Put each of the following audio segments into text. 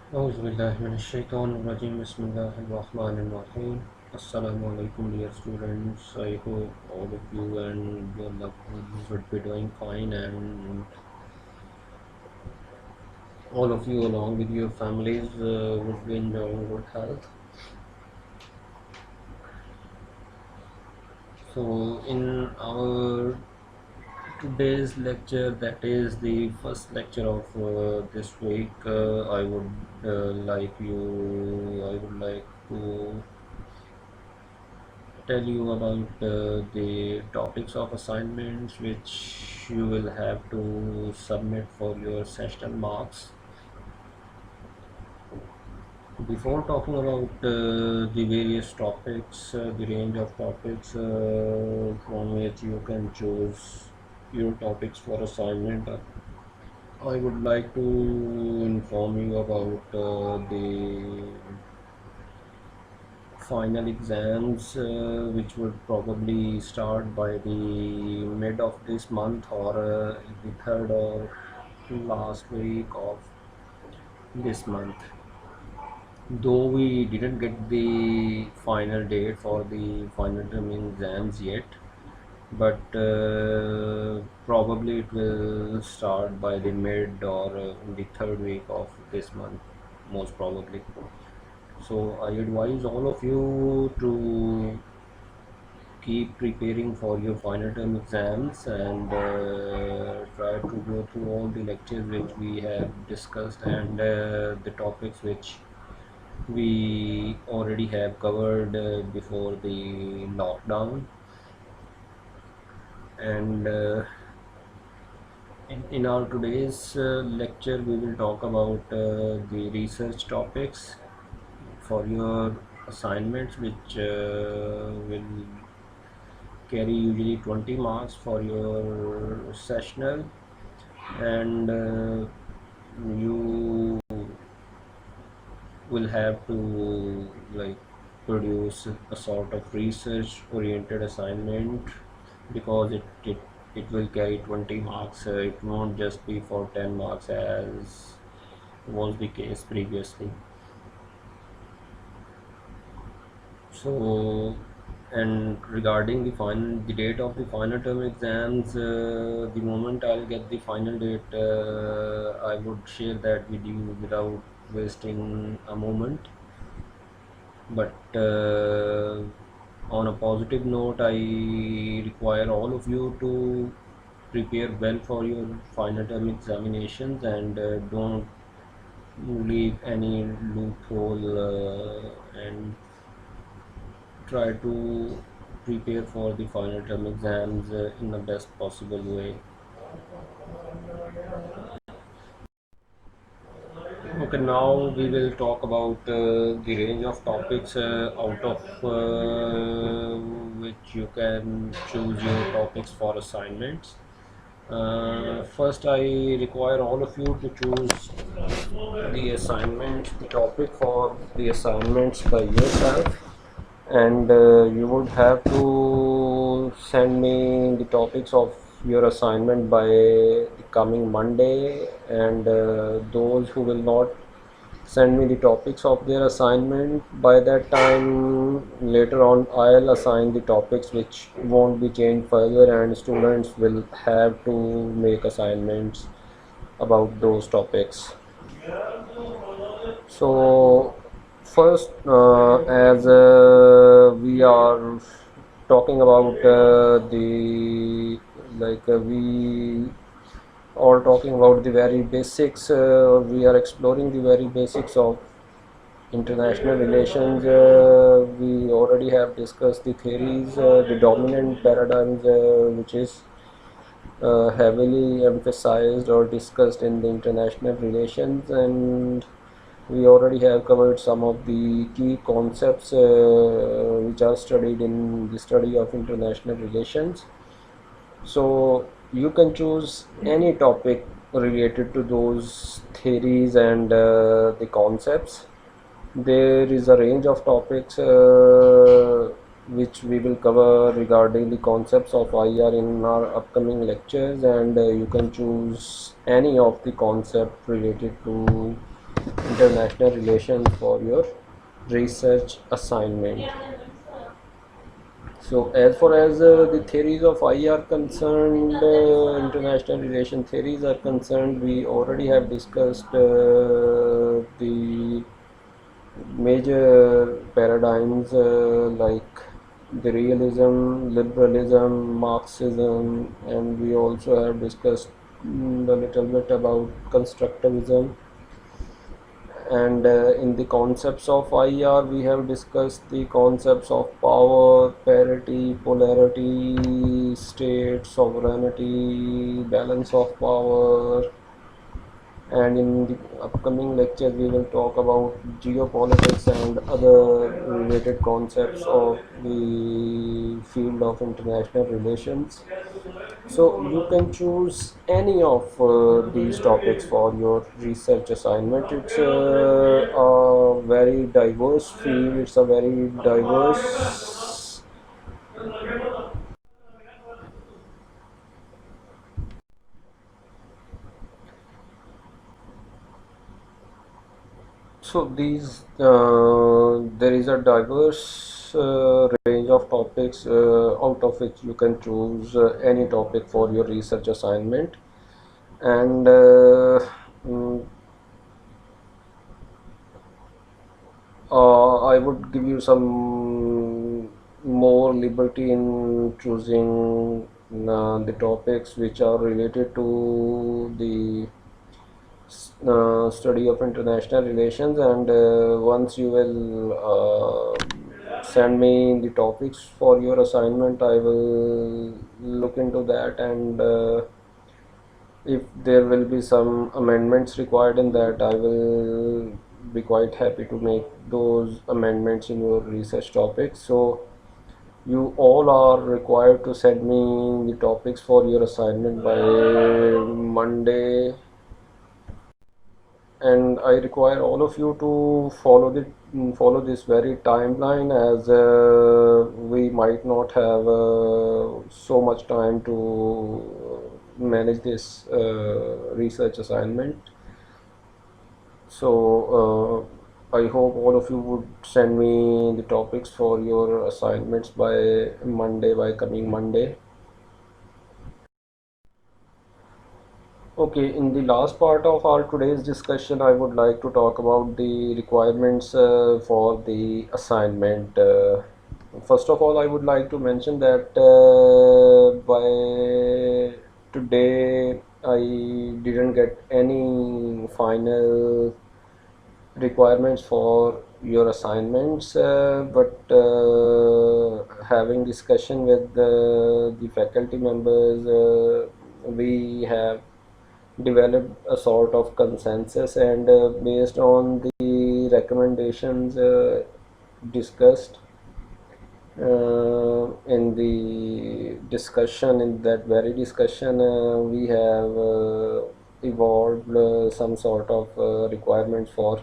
أعوذ بالله من الشيطان الرجيم بسم الله الرحمن الرحيم Assalamu alaikum dear students. I hope all of you and your loved ones would be doing fine, and all of you along with your families would be enjoying good health. So in our today's lecture, that is the first lecture of this week, I would like to tell you about the topics of assignments which you will have to submit for your sessional marks. Before talking about the various topics, the range of topics from which you can choose your topics for assignment, I would like to inform you about the final exams, which would probably start by the mid of this month or the third or last week of this month. Though we didn't get the final date for the final term exams yet, but probably it will start by the mid or the third week of this month, most probably. So I advise all of you to keep preparing for your final term exams and try to go through all the lectures which we have discussed and the topics which we already have covered before the lockdown. And in our today's lecture we will talk about the research topics for your assignments, which will carry usually 20 marks for your sessional, and you will have to like produce a sort of research oriented assignment, because it will carry 20 marks. It won't just be for 10 marks as was the case previously. So, and regarding the date of the final term exams, the moment I'll get the final date, I would share that with you without wasting a moment. But on a positive note, I require all of you to prepare well for your final term examinations, and don't leave any loophole, and try to prepare for the final term exams in the best possible way. Okay, now we will talk about the range of topics out of which you can choose your topics for assignments. First, I require all of you to choose the topic for the assignments by yourself, and you would have to send me the topics of your assignment by the coming Monday, and those who will not send me the topics of their assignment by that time, later on I'll assign the topics which won't be changed further, and students will have to make assignments about those topics. So first, as we are talking about the we are talking about the very basics, we are exploring the very basics of international relations. We already have discussed the theories, the dominant paradigms, which is heavily emphasized or discussed in the international relations, and we already have covered some of the key concepts which are studied in the study of international relations. So you can choose any topic related to those theories and the concepts. There is a range of topics which we will cover regarding the concepts of IR in our upcoming lectures, and you can choose any of the concept related to international relations for your research assignment. So as far as the theories of I are concerned, international relation theories are concerned, we already have discussed the major paradigms like the realism, liberalism, Marxism, and we also have discussed a little bit about constructivism. And in the concepts of IR, we have discussed the concepts of power, parity, polarity, state, sovereignty, balance of power, and in the upcoming lecture we will talk about geopolitics and other related concepts of the field of international relations. So you can choose any of these topics for your research assignment. It's a very diverse field, it's a very diverse. So these there is a diverse range of topics out of which you can choose any topic for your research assignment, and mm, I would give you some more liberty in choosing the topics which are related to the study of international relations, and once you will send me the topics for your assignment, I will look into that, and if there will be some amendments required in that, I will be quite happy to make those amendments in your research topics. So you all are required to send me the topics for your assignment by Monday, and I require all of you to follow this very timeline, as we might not have so much time to manage this research assignment. So I hope all of you would send me the topics for your assignments by Monday, by coming Monday. Okay, in the last part of our today's discussion, I would like to talk about the requirements for the assignment. First of all, I would like to mention that by today I didn't get any final requirements for your assignments, but having discussion with the faculty members, we have developed a sort of consensus, and based on the recommendations discussed in the discussion, in that very discussion, we have evolved some sort of requirements for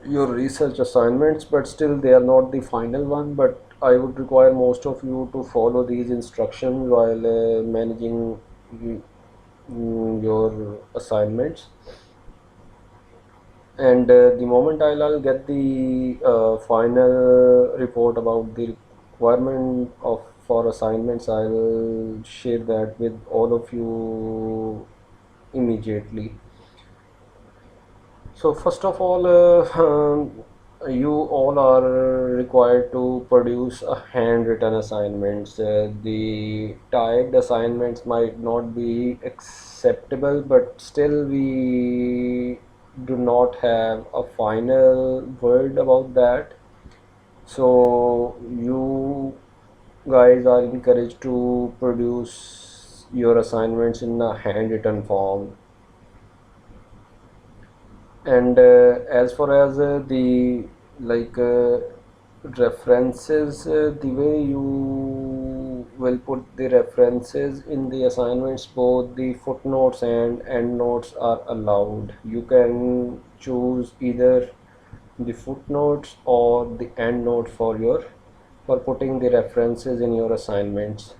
your research assignments, but still they are not the final one. But I would require most of you to follow these instructions while managing your assignments. And the moment I'll get the final report about the requirement of for assignments, I'll share that with all of you immediately. So first of all, you all are required to produce a handwritten assignments. The typed assignments might not be acceptable, but still we do not have a final word about that. So you guys are encouraged to produce your assignments in a handwritten form. And as far as the like references, the way you will put the references in the assignments, both the footnotes and endnotes are allowed. You can choose either the footnotes or the endnote for putting the references in your assignments.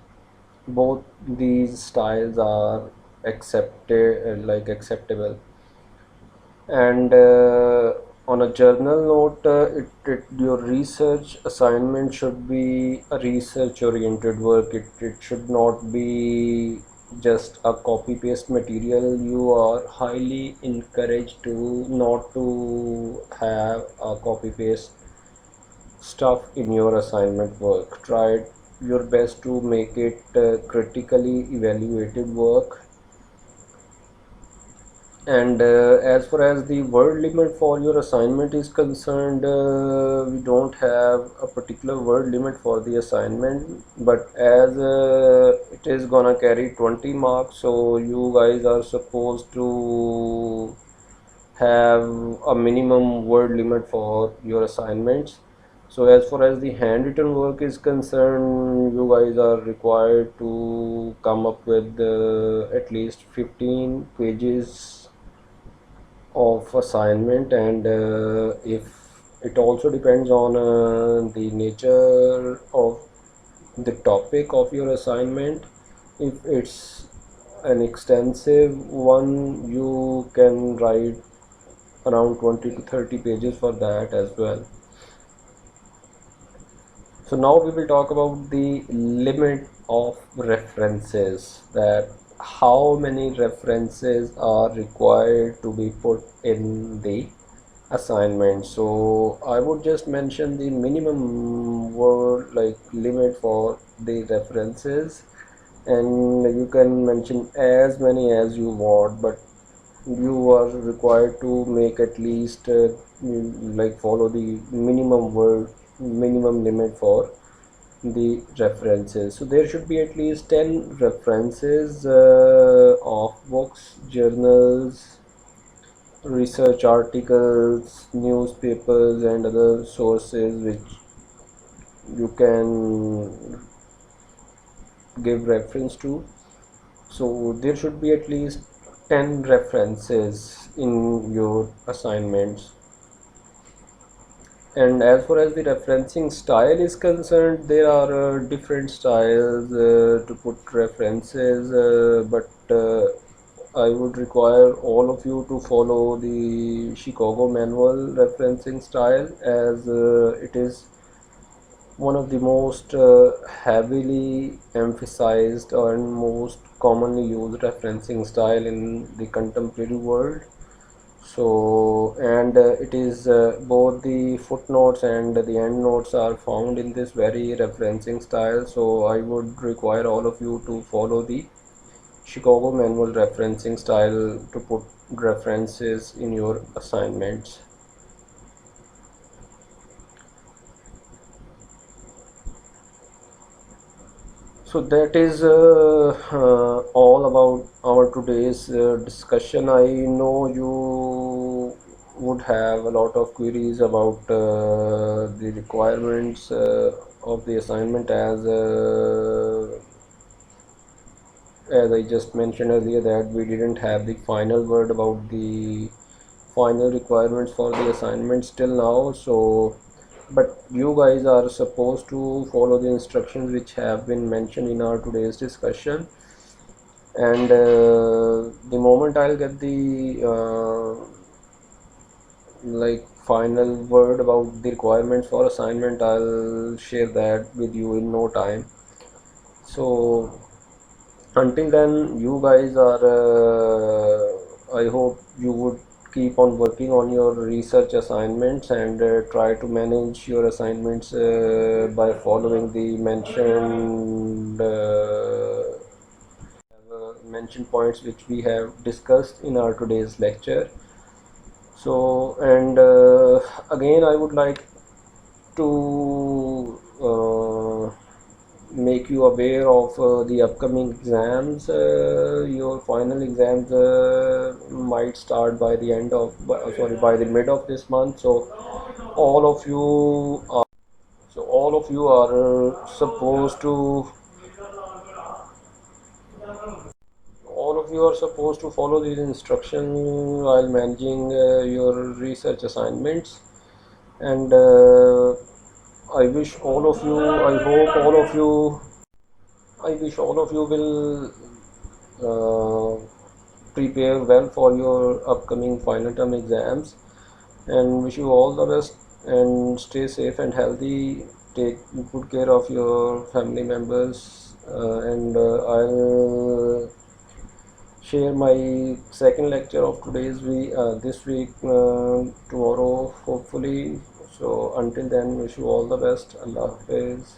Both these styles are accepted, acceptable. And on a journal note, your research assignment should be a research oriented work. It should not be just a copy paste material. You are highly encouraged to not to have a copy paste stuff in your assignment work. Try your best to make it critically evaluated work. And as far as the word limit for your assignment is concerned, we don't have a particular word limit for the assignment, but as it is gonna carry 20 marks, so you guys are supposed to have a minimum word limit for your assignments. So as far as the handwritten work is concerned, you guys are required to come up with at least 15 pages of assignment. And if it also depends on the nature of the topic of your assignment. If it's an extensive one, you can write around 20 to 30 pages for that as well. So now we will talk about the limit of references, that how many references are required to be put in the assignment. So I would just mention the minimum word like limit for the references, and you can mention as many as you want, but you are required to make at least like follow the minimum limit for the references. So there should be at least 10 references of books, journals, research articles, newspapers, and other sources which you can give reference to. So there should be at least 10 references in your assignments. And as far as the referencing style is concerned, there are different styles to put references, but I would require all of you to follow the Chicago manual referencing style, as it is one of the most heavily emphasized and most commonly used referencing style in the contemporary world. So, and it is both the footnotes and the endnotes are found in this very referencing style. So I would require all of you to follow the Chicago manual referencing style to put references in your assignments. So that is all about our today's discussion. I know you would have a lot of queries about the requirements of the assignment, as I just mentioned earlier that we didn't have the final word about the final requirements for the assignments till now. So but you guys are supposed to follow the instructions which have been mentioned in our today's discussion. And the moment I'll get the like final word about the requirements for assignment, I'll share that with you in no time. So until then, you guys are I hope you would keep on working on your research assignments, and try to manage your assignments by following the mentioned points which we have discussed in our today's lecture. So, and again I would like to make you aware of the upcoming exams. Your final exams might start by the end of sorry, by the mid of this month. So all of you are supposed to follow these instructions while managing your research assignments. And I wish all of you I hope all of you I wish all of you will prepare well for your upcoming final term exams, and wish you all the best, and stay safe and healthy. Take good care of your family members, and I'll share my second lecture of today's week this week tomorrow hopefully. So until then, wish you all the best. Allah Hafiz.